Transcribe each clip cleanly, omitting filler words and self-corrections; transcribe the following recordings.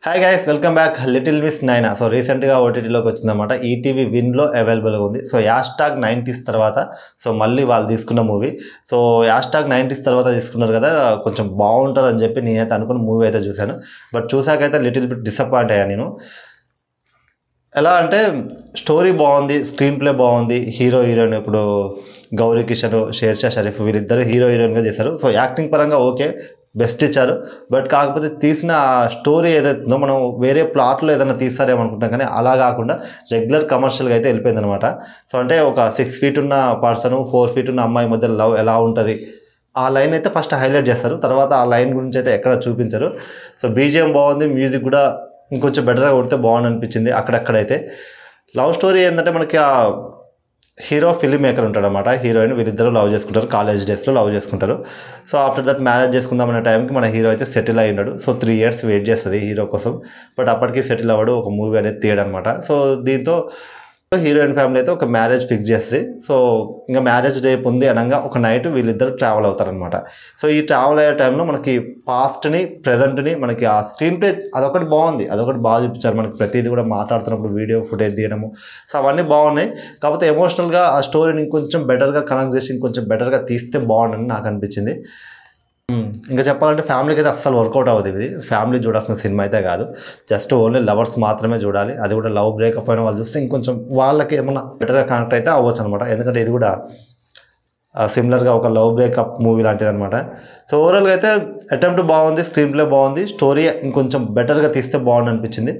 Hi guys, welcome back. Little miss నైనా so రీసెంట్గా ఓటీటీలోకి వచ్చిందన్నమాట. ఈటీవీ విన్లో అవైలబుల్గా ఉంది. సో హ్యాష్ట్యాగ్ 90s తర్వాత సో మళ్ళీ వాళ్ళు తీసుకున్న మూవీ. సో హ్యాష్ట్యాగ్ 90s తర్వాత తీసుకున్నారు కదా, కొంచెం బాగుంటుంది అని చెప్పి నేనైతే అనుకున్న మూవీ అయితే చూశాను. బట్ చూసాకైతే లిటిల్ బిట్ డిసప్పాయింట్ అయ్యాను నేను. ఎలా అంటే స్టోరీ బాగుంది, స్క్రీన్ ప్లే బాగుంది, హీరో హీరోయిన్ ఇప్పుడు గౌరీ కిషన్, షేర్షా షరీఫ్ వీళ్ళిద్దరు హీరో హీరోయిన్గా చేశారు. సో యాక్టింగ్ పరంగా ఓకే, బెస్ట్ ఇచ్చారు. బట్ కాకపోతే తీసిన స్టోరీ ఏదైతుందో మనం వేరే ప్లాట్లో ఏదైనా తీస్తారేమనుకుంటాం, కానీ అలా కాకుండా రెగ్యులర్ కమర్షియల్గా అయితే వెళ్ళిపోయింది అనమాట. సో అంటే ఒక 6 feet ఉన్న పర్సన్ 4 feet ఉన్న అమ్మాయి మధ్య లవ్ ఎలా ఉంటుంది ఆ లైన్ అయితే ఫస్ట్ హైలైట్ చేస్తారు. తర్వాత ఆ లైన్ గురించి అయితే ఎక్కడ చూపించరు. సో బీజిఎం బాగుంది, మ్యూజిక్ కూడా ఇంకొంచెం బెటర్గా కొడితే బాగుంది అనిపించింది. అక్కడక్కడైతే లవ్ స్టోరీ ఏంటంటే మనకి ఆ హీరో ఫిల్మ్ మేకర్ ఉంటాడు అనమాట, హీరోయిన్ వీళ్ళిద్దరూ లవ్ చేసుకుంటారు, కాలేజ్ డేస్లో లవ్ చేసుకుంటారు. సో ఆఫ్టర్ దట్ మ్యారేజ్ చేసుకుందాం అనే టైంకి మన హీరో అయితే సెటిల్ అయి ఉన్నాడు. సో 3 years వెయిట్ చేస్తుంది హీరో కోసం. బట్ అప్పటికి సెటిల్ అవ్వడు, ఒక మూవీ అనేది తీయడం అనమాట. సో దీంతో హీరోయిన్ ఫ్యామిలీ అయితే ఒక మ్యారేజ్ ఫిక్స్ చేస్తుంది. సో ఇంకా మ్యారేజ్ రేపు ఉంది అనగా ఒక నైట్ వీళ్ళిద్దరు ట్రావెల్ అవుతారనమాట. సో ఈ ట్రావెల్ అయ్యే టైంలో మనకి పాస్ట్ని ప్రజెంట్ని మనకి ఆ స్క్రీన్ ప్లే అదొకటి బాగుంది, అదొకటి బాగా చూపించారు. మనకి ప్రతిదీ కూడా మాట్లాడుతున్నప్పుడు వీడియో ఫుటేజ్ తీయడము, సో అవన్నీ బాగున్నాయి. కాకపోతే ఎమోషనల్గా ఆ స్టోరీని ఇంకొంచెం బెటర్గా కనెక్ట్ చేసి ఇంకొంచెం బెటర్గా తీస్తే బాగుండని నాకు అనిపించింది. ఇంకా చెప్పాలంటే ఫ్యామిలీకి అయితే అస్సలు వర్కౌట్ అవ్వదు. ఇది ఫ్యామిలీ చూడాల్సిన సినిమా అయితే కాదు, జస్ట్ ఓన్లీ లవర్స్ మాత్రమే చూడాలి. అది కూడా లవ్ బ్రేకప్ అయిన వాళ్ళు చూస్తే ఇంకొంచెం వాళ్ళకి ఏమన్నా బెటర్గా కనెక్ట్ అయితే అవ్వచ్చు అనమాట. ఎందుకంటే ఇది కూడా సిమిలర్గా ఒక లవ్ బ్రేకప్ మూవీ లాంటిది అనమాట. సో ఓవరాల్గా అయితే అటెంప్ట్ బాగుంది, స్క్రీన్ ప్లే బాగుంది, స్టోరీ ఇంకొంచెం బెటర్గా తీస్తే బాగుంది అనిపించింది.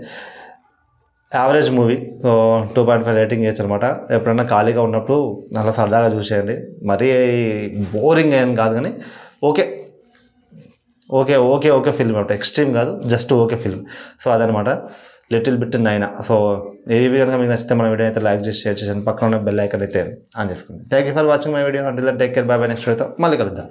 Average movie. సో 2.5 రేటింగ్ ఇవ్వచ్చు అనమాట. ఎప్పుడైనా ఖాళీగా ఉన్నప్పుడు అలా సరదాగా చూసేయండి. మరీ బోరింగ్ ఏం కాదు, కానీ okay okay okay okay film అనమాట. ఎక్స్ట్రీమ్ కాదు, జస్ట్ ఓకే ఫిల్మ్. సో అదనమాట లిటిల్ బిట్ నైనా. సో ఏవి కనుక మీకు నచ్చితే మన వీడియో అయితే లైక్ చేసి షేర్ చేసి పక్కన ఉన్న బెల్ ఐకాన్ అయితే ఆన్ చేసుకోండి. Thank you for watching my video. Until then take care, bye bye. Next వీడియోతో మళ్ళీ కలుద్దాం.